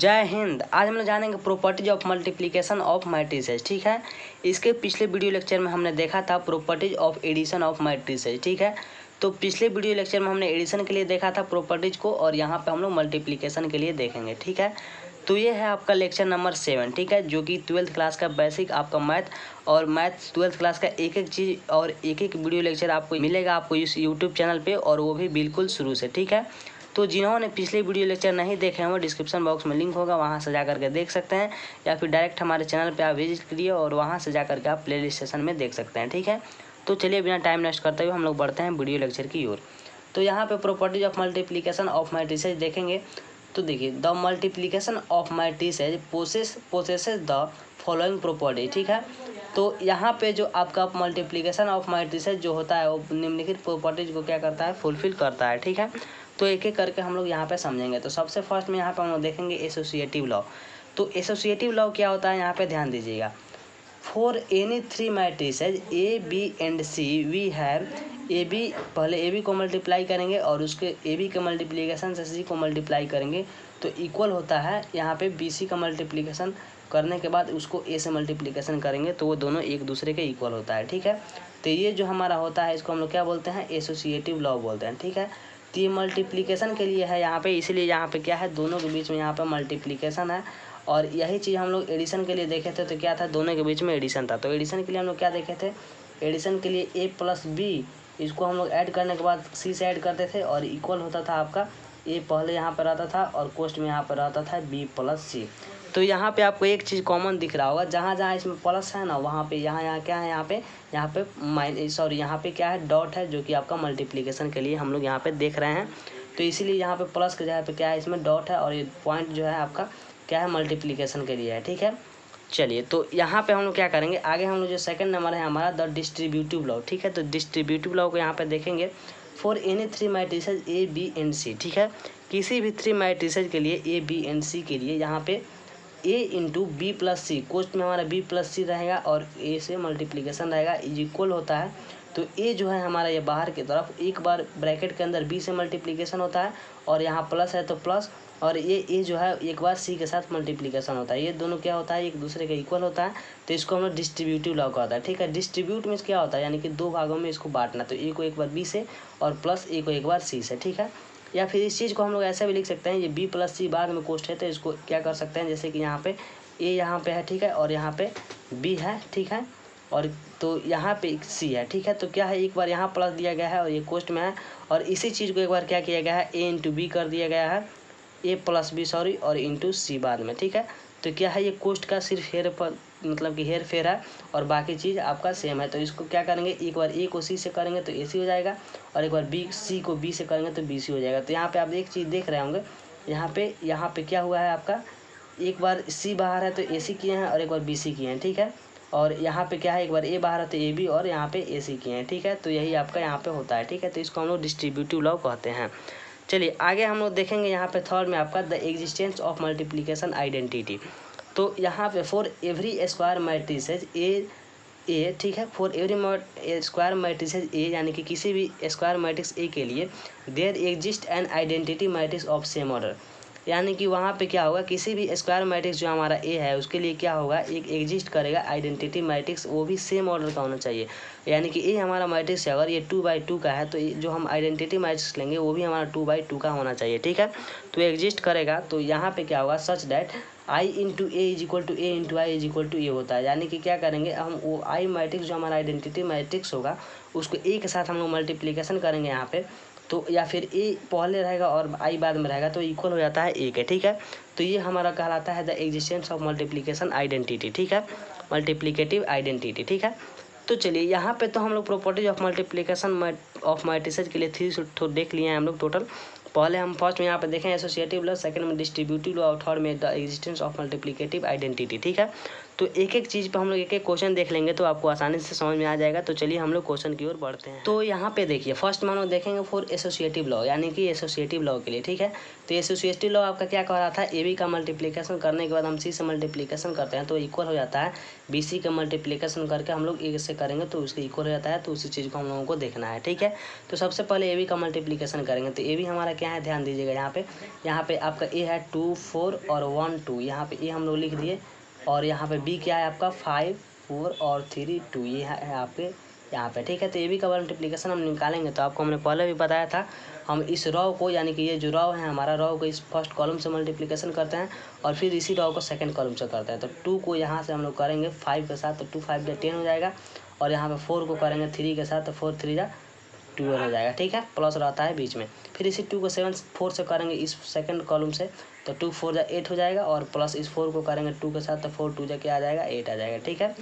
जय हिंद। आज हम लोग जानेंगे properties of multiplication of matrices. ठीक है, इसके पिछले वीडियो लेक्चर में हमने देखा था properties of addition of matrices. ठीक है, तो पिछले वीडियो लेक्चर में हमने एडिशन के लिए देखा था प्रॉपर्टीज को, और यहाँ पे हम लोग मल्टीप्लिकेशन के लिए देखेंगे। ठीक है, तो ये है आपका लेक्चर नंबर 7। ठीक है, जो कि 12th क्लास का बेसिक आपका मैथ और मैथ 12th क्लास का एक एक चीज़ और एक एक वीडियो लेक्चर आपको मिलेगा आपको इस यूट्यूब चैनल पे, और वो भी बिल्कुल शुरू से। ठीक है, तो जिन्होंने पिछले वीडियो लेक्चर नहीं देखे हैं वो डिस्क्रिप्शन बॉक्स में लिंक होगा, वहाँ से जा करके देख सकते हैं, या फिर डायरेक्ट हमारे चैनल पे आप विजिट करिए और वहाँ से जा करके आप प्लेलिस्ट सेशन में देख सकते हैं। ठीक है, तो चलिए बिना टाइम वेस्ट करते हुए हम लोग बढ़ते हैं वीडियो लेक्चर की ओर। तो यहाँ पे properties of multiplication of matrices देखेंगे। तो देखिए, the multiplication of matrices possesses the following property. ठीक है, तो यहाँ पे जो आपका मल्टीप्लिकेशन ऑफ मैट्रिसेस जो होता है वो निम्नलिखित प्रॉपर्टीज को क्या करता है, फुलफिल करता है। ठीक है, तो एक एक करके हम लोग यहाँ पे समझेंगे। तो सबसे फर्स्ट में यहाँ पे हम लोग देखेंगे एसोसिएटिव लॉ। तो एसोसिएटिव लॉ क्या होता है, यहाँ पे ध्यान दीजिएगा। For any three matrices A B and C we have A B, पहले ए बी को मल्टीप्लाई करेंगे और उसके ए बी के मल्टीप्लिकेशन से सी को मल्टीप्लाई करेंगे तो इक्वल होता है यहाँ पे बी सी का मल्टीप्लिकेशन करने के बाद उसको ए से मल्टीप्लिकेशन करेंगे तो वो दोनों एक दूसरे के इक्वल होता है। ठीक है, तो ये जो हमारा होता है इसको हम लोग क्या बोलते हैं, एसोसिएटिव लॉ बोलते हैं। ठीक है, तो ये मल्टीप्लिकेशन के लिए है यहाँ पे, इसीलिए यहाँ पे क्या है, दोनों के बीच में यहाँ पे मल्टीप्लिकेशन है। और यही चीज़ हम लोग एडिशन के लिए देखे थे, तो क्या था, दोनों के बीच में एडिशन था। तो एडिशन के लिए हम लोग क्या देखे थे, एडिशन के लिए ए प्लस बी, इसको हम लोग ऐड करने के बाद सी से ऐड करते थे और इक्वल होता था आपका ए पहले यहाँ पर रहता था और कोष्ट में यहाँ पर रहता था बी प्लस सी। तो यहाँ पे आपको एक चीज़ कॉमन दिख रहा होगा, जहाँ जहाँ इसमें प्लस है ना वहाँ पे यहाँ क्या है, यहाँ पे यहाँ पे क्या है, डॉट है, जो कि आपका मल्टीप्लिकेशन के लिए हम लोग यहाँ पे देख रहे हैं। तो इसीलिए यहाँ पे प्लस के जगह पे क्या है, इसमें डॉट है, और ये पॉइंट जो है आपका क्या है, मल्टीप्लिकेशन के लिए है। ठीक है, चलिए तो यहाँ पे हम लोग क्या करेंगे, आगे हम लोग जो सेकंड नंबर है हमारा द डिस्ट्रीब्यूटिव लॉ। ठीक है, तो डिस्ट्रीब्यूटिव लॉ को यहाँ पे देखेंगे। For any three matrices A B and C. ठीक है, किसी भी थ्री मैट्रिसेज के लिए ए बी एंड सी के लिए यहाँ पे ए इंटू बी प्लस सी, कोष्ट में हमारा बी प्लस सी रहेगा और ए से मल्टीप्लिकेशन रहेगा, इज इक्वल होता है। तो ए जो है हमारा ये बाहर की तरफ एक बार ब्रैकेट के अंदर बी से मल्टीप्लिकेशन होता है, और यहाँ प्लस है तो प्लस, और ये ए जो है एक बार सी के साथ मल्टीप्लिकेशन होता है। ये दोनों क्या होता है, एक दूसरे के इक्वल होता है। तो इसको हम लोग डिस्ट्रीब्यूटिव लॉ कहता है। ठीक है, डिस्ट्रीब्यूट मीन्स क्या होता है, यानी कि दो भागों में इसको बांटना। तो ए को एक बार बी से और प्लस ए को एक बार सी से। ठीक है, या फिर इस चीज़ को हम लोग ऐसा भी लिख सकते हैं, ये बी प्लस सी बाद में कोष्ट है, तो इसको क्या कर सकते हैं, जैसे कि यहाँ पे ए यहाँ पे है, ठीक है, और यहाँ पे बी है, ठीक है, और तो यहाँ पे सी है। ठीक है, तो क्या है, एक बार यहाँ प्लस दिया गया है और ये कोष्ट में है, और इसी चीज़ को एक बार क्या किया गया है, ए इंटू बी कर दिया गया है, ए प्लस बी सॉरी, और इंटू सी बाद में। ठीक है, तो क्या है, ये कोष्ट का सिर्फ हेर पर मतलब कि हेर फेर है और बाकी चीज़ आपका सेम है। तो इसको क्या करेंगे, एक बार ए को सी से करेंगे तो ए सी हो जाएगा, और एक बार बी सी को बी से करेंगे तो बी सी हो जाएगा। तो यहाँ पे आप एक चीज़ देख रहे होंगे, यहाँ पे क्या हुआ है आपका, एक बार सी बाहर है तो ए सी किए हैं और एक बार बी सी किए हैं। ठीक है, और यहाँ पे क्या है, एक बार ए बाहर है तो ए बी और यहाँ पे ए सी किए हैं। ठीक है, तो यही आपका यहाँ पे होता है। ठीक है, तो इसको हम लोग डिस्ट्रीब्यूटिव लॉ कहते हैं। चलिए आगे हम लोग देखेंगे यहाँ पे थर्ड में आपका the existence of multiplication identity. तो यहाँ पे for every square matrices A, ठीक है, for every square matrices A, यानी कि किसी भी स्क्वायर मैट्रिक्स ए के लिए there exist an identity matrix of same order, यानी कि वहाँ पे क्या होगा, किसी भी स्क्वायर मैट्रिक्स जो हमारा ए है उसके लिए क्या होगा, एक एग्जिस्ट करेगा आइडेंटिटी मैट्रिक्स, वो भी सेम ऑर्डर का होना चाहिए। यानी कि ए हमारा मैट्रिक्स है, अगर ये 2/2 का है तो जो हम आइडेंटिटी मैट्रिक्स लेंगे वो भी हमारा 2/2 का होना चाहिए। ठीक है, तो एग्जिस्ट करेगा तो यहाँ पे क्या होगा, such that I into A is equal to A into I is equal to A होता है। यानी कि क्या करेंगे, हम वो आई मैट्रिक्स जो हमारा आइडेंटिटी मैट्रिक्स होगा उसको ए के साथ हम लोग मल्टीप्लिकेशन करेंगे यहाँ पे, तो या फिर ए पहले रहेगा और आई बाद में रहेगा तो इक्वल हो जाता है ए के। ठीक है, तो ये हमारा कहलाता है the existence of multiplication identity. ठीक है, मल्टीप्लिकेटिव आइडेंटिटी। ठीक है, तो चलिए यहाँ पे तो हम लोग properties of multiplication of matrices के लिए 3 देख लिए हैं हम लोग टोटल। पहले हम फर्स्ट में यहाँ पे देखें एसोसिएटिव लॉ, सेकंड में डिस्ट्रीब्यूटिव लॉ, और थर्ड में the existence of multiplicative identity. ठीक है, तो एक एक चीज़ पे हम लोग एक एक क्वेश्चन देख लेंगे तो आपको आसानी से समझ में आ जाएगा। तो चलिए हम लोग क्वेश्चन की ओर बढ़ते हैं। तो यहाँ पे देखिए फर्स्ट में हम लोग देखेंगे फॉर एसोसिएटिव लॉ, यानी कि एसोसिएटिव लॉ के लिए, ठीक है। तो एसोसिएटिव लॉ आपका क्या कह रहा था, ए बी का मल्टीप्लिकेशन करने के बाद हम सी से मल्टीप्लिकेशन करते हैं तो इक्वल हो जाता है बी सी का मल्टीप्लिकेशन करके हम लोग ए से करेंगे तो उसके इक्वल हो जाता है। तो उसी चीज़ को हम लोगों को देखना है, ठीक है। तो सबसे पहले ए बी का मल्टीप्लिकेशन करेंगे तो ए बी हमारा क्या है, ध्यान दीजिएगा। यहाँ पे आपका ए है 2 4 और 1 2, यहाँ पे ए हम लोग लिख दिए। और यहाँ पे बी क्या है आपका 5 4 और 3 2, ये है आपके यहाँ पे, ठीक है। तो ए बी का मल्टीप्लिकेशन हम निकालेंगे तो आपको हमने पहले भी बताया था, हम इस रॉ को यानी कि ये जो रॉ है हमारा रॉ को इस फर्स्ट कॉलम से मल्टीप्लिकेशन करते हैं और फिर इसी रॉ को सेकंड कॉलम से करते हैं। तो 2 को यहाँ से हम लोग करेंगे 5 के साथ तो 2 5 या 10 हो जाएगा। और यहाँ पे 4 को करेंगे 3 के साथ तो 4 3 या 12 हो जाएगा, ठीक है। प्लस रहता है बीच में। फिर इसी 2 को 7 4 से करेंगे इस सेकंड कॉलम से तो 2 4 या 8 हो जाएगा। और प्लस इस 4 को करेंगे 2 के साथ तो 4 2 या क्या आ जाएगा 8 आ जाएगा, ठीक है।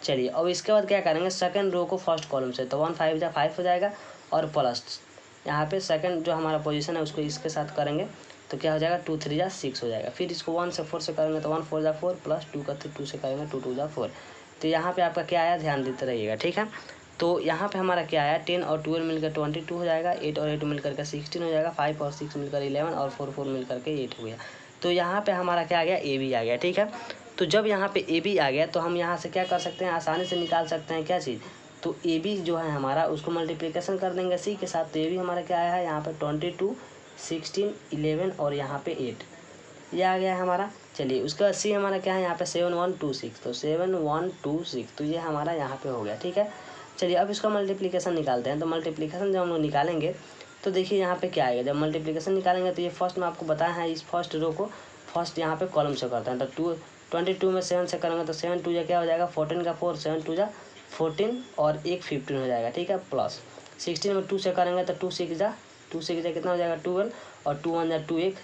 चलिए अब इसके बाद क्या करेंगे, सेकंड रो को फर्स्ट कॉलम से तो 1 5 या 5 हो जाएगा। और प्लस यहाँ पे सेकंड जो हमारा पोजीशन है उसको इसके साथ करेंगे तो क्या हो जाएगा 2 3 या 6 हो जाएगा। फिर इसको 1 से 4 से करेंगे तो 1 4 या 4 प्लस 2 का 2 से करेंगे 2 2 या 4। तो यहाँ पे आपका क्या आया, ध्यान देते रहिएगा, ठीक है। तो यहाँ पे हमारा क्या आया, 10 और 12 मिलकर 22 हो जाएगा, 8 और 8 मिलकर के 16 हो जाएगा, 5 और 6 मिलकर 11 और 4 4 मिलकर के 8 हो गया। तो यहाँ पे हमारा क्या आ गया, ए बी आ गया, ठीक है। तो जब यहाँ पे ए बी आ गया तो हम यहाँ से क्या कर सकते हैं, आसानी से निकाल सकते हैं क्या चीज़, तो ए बी जो है हमारा उसको मल्टीप्लिकेशन कर देंगे सी के साथ। तो ए बी हमारा क्या आया है यहाँ पे 22 16 11 और यहाँ पे 8, ये आ गया है हमारा। चलिए उसके बाद सी हमारा क्या है यहाँ पे 7 1 2 6, तो 7 1 2 6, तो ये हमारा यहाँ पे हो गया, ठीक है। चलिए अब इसका मल्टीप्लिकेशन निकालते हैं। तो मल्टीप्लिकेशन जब हम लोग निकालेंगे तो देखिए यहाँ पे क्या आएगा, जब मल्टीप्लिकेशन निकालेंगे तो ये फर्स्ट में आपको बताया है इस फर्स्ट रो को फर्स्ट यहाँ पे कॉलम से करते हैं। तो 22 में 7 से करेंगे तो 7 2 या क्या हो जाएगा 14 का 4, 7 2 या 14 और 1 15 हो जाएगा, ठीक है। प्लस 16 में 2 से करेंगे तो 2 6 जा कितना हो जाएगा 12 और 2 1 जा 2 1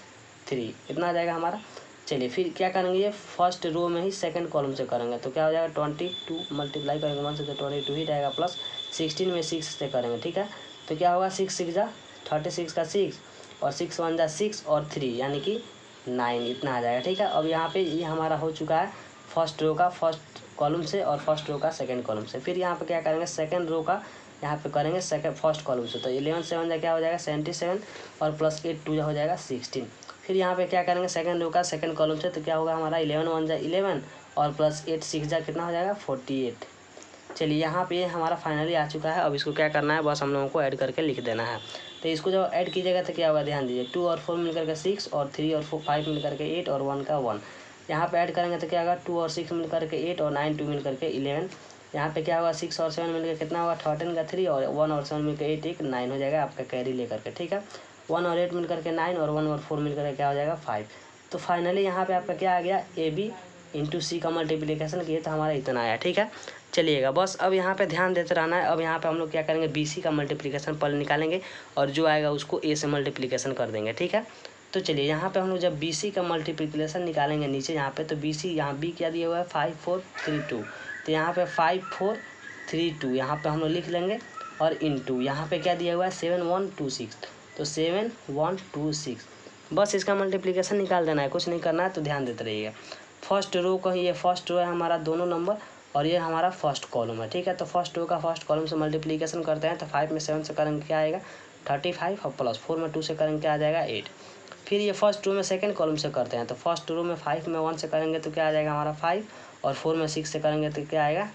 3, कितना आ जाएगा हमारा। चलिए फिर क्या करेंगे, ये फर्स्ट रो में ही सेकंड कॉलम से करेंगे तो क्या हो जाएगा 22 मल्टीप्लाई करेंगे 1 से तो 22 ही रहेगा। प्लस 16 में 6 से करेंगे, ठीक है। तो क्या होगा 6 6 जा 36 का 6 और 6 1 जा 6 और 3 यानी कि 9, इतना आ जाएगा, ठीक है। अब यहाँ पे ये हमारा हो चुका है फर्स्ट रो का फर्स्ट कॉलम से और फर्स्ट रो का सेकंड कॉलम से। फिर यहाँ पे क्या करेंगे, सेकंड रो का यहाँ पे करेंगे सेकंड फर्स्ट कॉलम से। तो 11 7 जा क्या हो जाएगा 77 और प्लस 8 2 जा हो जाएगा 16। फिर यहाँ पे क्या करेंगे, सेकंड रो का सेकंड कॉलम से तो क्या होगा हमारा 11 1 जा 11 और प्लस 8 6 जा कितना हो जाएगा 48। चलिए यहाँ पे हमारा फाइनली आ चुका है। अब इसको क्या करना है, बस हम लोगों को ऐड करके लिख देना है। तो इसको जब ऐड कीजिएगा तो क्या होगा, ध्यान दीजिए 2 और 4 मिलकर के 6 और 3 और 5 मिलकर के 8 और 1 का 1। यहाँ पे ऐड करेंगे तो क्या होगा 2 और 6 मिलकर के 8 और 9 2 मिलकर के 11। यहाँ पे क्या होगा 6 और 7 मिलकर कितना होगा 13 का 3 और 1 और 7 मिलकर 8 1 9 हो जाएगा आपका कैरी लेकर के, ठीक है। 1 और 8 मिलकर के 9 और 1 और 4 मिलकर के क्या हो जाएगा 5। तो फाइनली यहाँ पे आपका क्या आ गया, ए बी इंटू सी का मल्टीप्लिकेशन किए तो हमारा इतना आया, ठीक है। चलिएगा बस अब यहाँ पे ध्यान देते रहना है। अब यहाँ पे हम लोग क्या करेंगे, बी सी का मल्टीप्लिकेशन पहले निकालेंगे और जो आएगा उसको ए से मल्टीप्लिकेशन कर देंगे, ठीक है। तो चलिए यहाँ पे हम लोग जब बी सी का मल्टीप्लिकेशन निकालेंगे नीचे यहाँ पे, तो बी सी यहाँ बी क्या दिया हुआ है 5 4 3 2, तो यहाँ पे 5 4 3 2 यहाँ पे हम लोग लिख लेंगे। और इंटू यहाँ पे क्या दिया हुआ है 7 1 2 6, तो 7 1 2 6, बस इसका मल्टीप्लिकेशन निकाल देना है, कुछ नहीं करना है। तो ध्यान देते रहिएगा, फर्स्ट रो का ये फर्स्ट रो है हमारा दोनों नंबर और ये हमारा फर्स्ट कॉलम है, ठीक है। तो फर्स्ट रो का फर्स्ट कॉलम से मल्टीप्लिकेशन करते हैं तो 5 में 7 से करेंगे क्या आएगा 35 और प्लस 4 में 2 से करेंगे क्या आ जाएगा 8। फिर ये फर्स्ट रो में सेकंड कॉलम से करते हैं तो फर्स्ट रो में 5 में 1 से करेंगे तो क्या आ जाएगा हमारा 5 और 4 में 6 से करेंगे तो क्या आएगा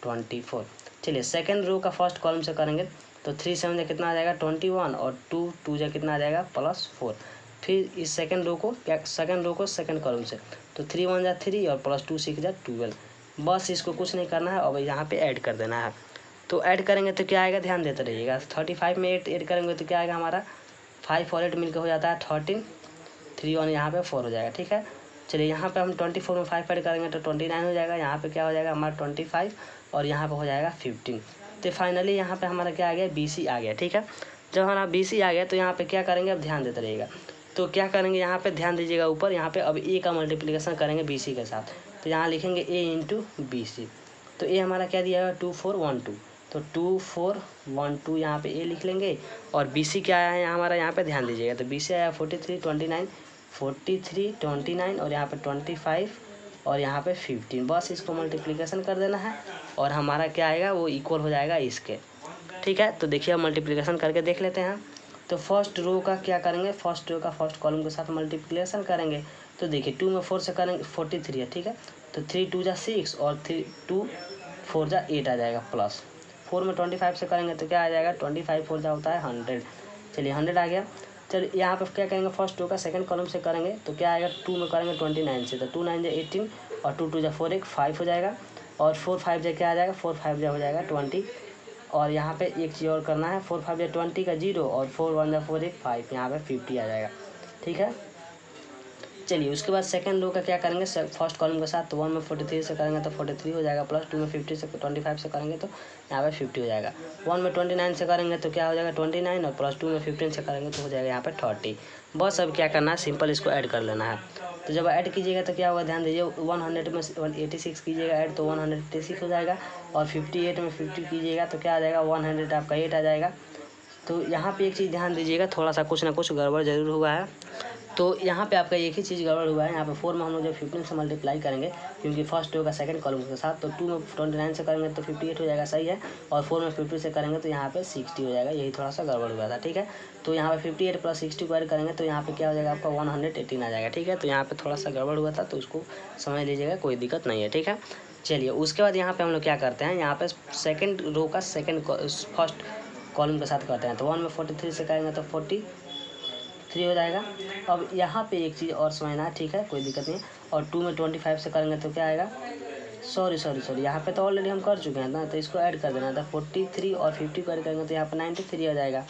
24। चलिए सेकंड रो का फर्स्ट कॉलम से करेंगे तो 3 7 से कितना आ जाएगा 21 और 2 2 से कितना आ जाएगा प्लस 4। फिर इस सेकंड रो को सेकंड कॉलम से तो 3 1 जा 3 और प्लस 2 6 जा 12, बस इसको कुछ नहीं करना है। अब यहाँ पे ऐड कर देना है। तो ऐड करेंगे तो क्या आएगा, ध्यान देते रहिएगा, 35 में 8 ऐड करेंगे तो क्या आएगा हमारा 5 और 8 मिलकर हो जाता है 13, 3 और यहाँ पे 4 हो जाएगा, ठीक है। चलिए यहाँ पे हम 24 में 5 ऐड करेंगे तो 29 हो जाएगा। यहाँ पे क्या हो जाएगा हमारा 25 और यहाँ पे हो जाएगा 15। तो फाइनली यहाँ पे हमारा क्या आ गया बी सी आ गया, ठीक है। जब हमारा बी सी आ गया तो यहाँ पे क्या करेंगे, अब ध्यान देते रहिएगा। तो क्या करेंगे यहाँ पे ध्यान दीजिएगा ऊपर यहाँ पे अब ए का मल्टीप्लिकेशन करेंगे बी सी के साथ। तो यहाँ लिखेंगे ए इंटू बी सी। तो ए हमारा क्या दिया है 2 4 1 2, तो 2 4 1 2 यहाँ पे ए लिख लेंगे। और बी सी क्या आया है हमारा यहाँ पे ध्यान दीजिएगा, तो बी सी आया 43 29 और यहाँ पे 25 और यहाँ पे 15, बस इसको मल्टीप्लिकेशन कर देना है और हमारा क्या आएगा वो इक्वल हो जाएगा इसके। ठीक है, तो देखिए हम मल्टीप्लिकेशन करके देख लेते हैं। तो फर्स्ट रो का क्या करेंगे, फर्स्ट रो का फर्स्ट कॉलम के साथ मल्टीप्लिकेशन करेंगे। तो देखिए 2 में 4 से करेंगे 43 है, ठीक है, तो 3 2 जा 6 और 3 2 4 जा 8 आ जाएगा, प्लस 4 में 25 से करेंगे तो क्या आ जाएगा, 25 4 जा होता है 100। चलिए 100 आ गया। चलिए यहाँ पे क्या करेंगे, फर्स्ट रो का सेकंड कॉलम से करेंगे तो क्या आएगा, 2 में करेंगे 29 से, तो 2 9 जा 18 और 2 2 जा 4 1 5 हो जाएगा, और 4 5 जा क्या आ जाएगा, 4 5 जा हो जाएगा 20। और यहाँ पे एक चीज़ और करना है, 4 5 जा 20 का 0 और 4 1 जा 4 1 5, यहाँ पे 50 आ जाएगा। ठीक है, चलिए उसके बाद सेकंड रो का क्या करेंगे, फर्स्ट कॉलम के साथ, तो 1 में 43 से करेंगे तो 43 हो जाएगा, प्लस 2 में 50 से 25 से करेंगे तो यहाँ पे 50 हो जाएगा। 1 में 29 से करेंगे तो क्या हो जाएगा 29 और प्लस 2 में 15 से करेंगे तो हो जाएगा यहाँ पे 30। बस अब क्या करना है, सिंपल इसको ऐड कर लेना है। तो जब ऐड कीजिएगा तो क्या होगा, ध्यान दीजिए 100 में 186 कीजिएगा ऐड तो 186 हो जाएगा, और 58 में 50 कीजिएगा तो क्या आ जाएगा 100 आपका 8 आ जाएगा। तो यहाँ पे एक चीज़ ध्यान दीजिएगा, थोड़ा सा कुछ ना कुछ गड़बड़ जरूर हुआ है। तो यहाँ पे आपका एक ही चीज़ गड़बड़ हुआ है, यहाँ पे 4 में हम लोग जब 15 से मल्टीप्लाई करेंगे, क्योंकि फर्स्ट रो का सेकंड कॉलम के साथ, तो 2 में 29 से करेंगे तो 58 हो जाएगा, सही है, और 4 में 50 से करेंगे तो यहाँ पे 60 हो जाएगा, यही थोड़ा सा गड़बड़ हुआ था। ठीक है, तो यहाँ पे 58 प्लस 60 को ऐड करेंगे तो यहाँ पे क्या हो जाएगा आपका 118 आ जाएगा। ठीक है, तो यहाँ पे थोड़ा सा गड़बड़ हुआ था तो उसको समझ लीजिएगा, कोई दिक्कत नहीं है। ठीक है, चलिए उसके बाद यहाँ पे हम लोग क्या करते हैं, यहाँ पे सेकंड रो का फर्स्ट कॉलम के साथ करते हैं, तो 1 में 43 से करेंगे तो 43 हो जाएगा। अब यहाँ पे एक चीज़ और समझना है, ठीक है, कोई दिक्कत नहीं है। और 2 में 25 से करेंगे तो क्या आएगा, सॉरी यहाँ पे तो ऑलरेडी हम कर चुके हैं ना, तो इसको ऐड कर देना था, 43 और 50 को ऐड करेंगे तो यहाँ पे 93 हो जाएगा,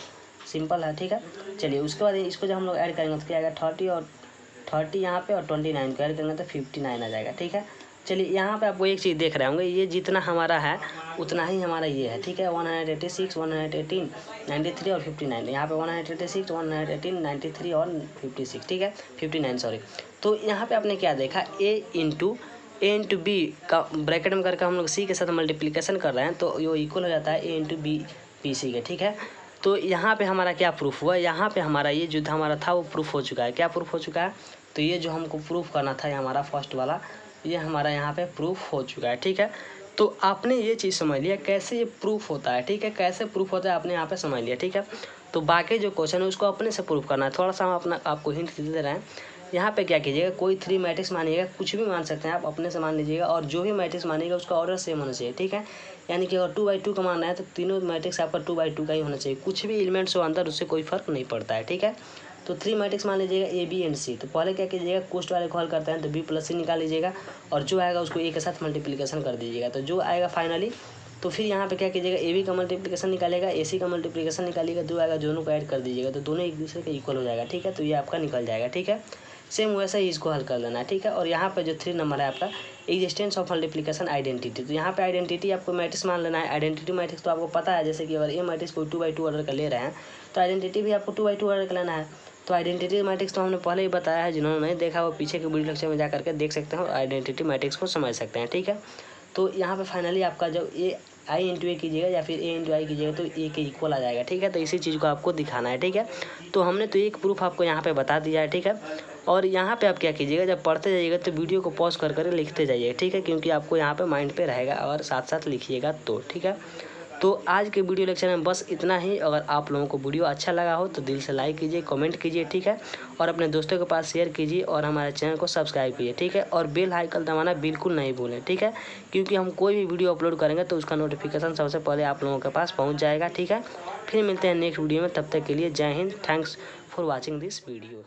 सिंपल है। ठीक है, चलिए उसके बाद इसको जब हम लोग ऐड करेंगे तो क्या आएगा 30 यहाँ पे, और 29 को ऐड करेंगे तो 59 आ जाएगा। ठीक है, चलिए यहाँ पे आपको एक चीज़ देख रहे होंगे, ये जितना हमारा है उतना ही हमारा ये है। ठीक है, 186 118 93 और 59, यहाँ पे 186 118 93 और 56, ठीक है 59 सॉरी। तो यहाँ पे आपने क्या देखा, a इंटू बी का ब्रैकेट में करके हम लोग c के साथ मल्टीप्लिकेशन कर रहे हैं, तो ये इक्वल हो जाता है a इंटू बी सी के। ठीक है, तो यहाँ पे हमारा क्या प्रूफ हुआ, यहाँ पे हमारा ये जो हमारा था वो प्रूफ हो चुका है। क्या प्रूफ हो चुका है, तो ये जो हमको प्रूफ करना था, ये हमारा फर्स्ट वाला, ये हमारा यहाँ पे प्रूफ हो चुका है। ठीक है, तो आपने ये चीज़ समझ लिया कैसे ये प्रूफ होता है। ठीक है, कैसे प्रूफ होता है आपने यहाँ पे समझ लिया। ठीक है, तो बाकी जो क्वेश्चन है उसको अपने से प्रूफ करना है। थोड़ा सा हम आपको हिंट दे रहे हैं। यहाँ पे क्या कीजिएगा, कोई 3 मैट्रिक्स मानिएगा, कुछ भी मान सकते हैं आप, अपने से मान लीजिएगा, और जो भी मैट्रिक्स मानिएगा उसका ऑर्डर सेम होना चाहिए। ठीक है, यानी कि अगर 2/2 का मानना है तो तीनों मैट्रिक्स आपका 2/2 का ही होना चाहिए, कुछ भी एलिमेंट्स हो अंदर उससे कोई फर्क नहीं पड़ता है। ठीक है, तो 3 मैट्रिक्स मान लीजिएगा ए बी एंड सी, तो पहले क्या कीजिएगा, कोस्ट वाले कॉल करते हैं तो बी प्लस सी निकाल लीजिएगा, और जो आएगा उसको ए के साथ मल्टीप्लिकेशन कर दीजिएगा, तो जो आएगा फाइनली, तो फिर यहाँ पे क्या कीजिएगा, ए बी का मल्टीप्लिकेशन निकालेगा, ए सी का मल्टीप्लिकेशन निकालिएगा, जो आएगा दोनों को ऐड कर दीजिएगा, तो दोनों एक दूसरे के इक्वल हो जाएगा। ठीक है, तो ये आपका निकल जाएगा। ठीक है, सेम वैसा ही इसको हल कर लेना है। ठीक है, और यहाँ पे जो 3 नंबर है आपका एग्जिस्टेंस ऑफ मल्टीप्लिकेशन आइडेंटिटी, तो यहाँ पे आइडेंटिटी आपको मैट्रिक्स मान लेना है। आइडेंटिटी मैट्रिक्स तो आपको पता है, जैसे कि अगर ए मैट्रिक्स को 2/2 ऑर्डर का ले रहे हैं तो आइडेंटिटी भी आपको 2/2 ऑर्डर का लेना है। तो आइडेंटिटी मैट्रिक्स तो हमने पहले ही बताया है, जिन्होंने नहीं देखा वो पीछे के वीडियो लेक्चर में जा करके देख सकते हैं और आइडेंटिटी मैट्रिक्स को समझ सकते हैं। ठीक है, तो यहाँ पे फाइनली आपका जब ए आई इंटू ए कीजिएगा या फिर ए इंटू आई कीजिएगा तो ए के इक्वल आ जाएगा। ठीक है, तो इसी चीज़ को आपको दिखाना है। ठीक है, तो हमने तो एक प्रूफ आपको यहाँ पे बता दिया है। ठीक है, और यहाँ पे आप क्या कीजिएगा, जब पढ़ते जाइएगा तो वीडियो को पॉज कर कर लिखते जाइए। ठीक है, क्योंकि आपको यहाँ पे माइंड पे रहेगा और साथ साथ लिखिएगा तो। ठीक है, तो आज के वीडियो लेक्चर में बस इतना ही। अगर आप लोगों को वीडियो अच्छा लगा हो तो दिल से लाइक कीजिए, कमेंट कीजिए। ठीक है, और अपने दोस्तों के पास शेयर कीजिए और हमारे चैनल को सब्सक्राइब कीजिए। ठीक है, और बेल आइकन दबाना बिल्कुल नहीं भूलें। ठीक है, क्योंकि हम कोई भी वीडियो अपलोड करेंगे तो उसका नोटिफिकेशन सबसे पहले आप लोगों के पास पहुँच जाएगा। ठीक है, फिर मिलते हैं नेक्स्ट वीडियो में, तब तक के लिए जय Hind. Thanks for watching this video.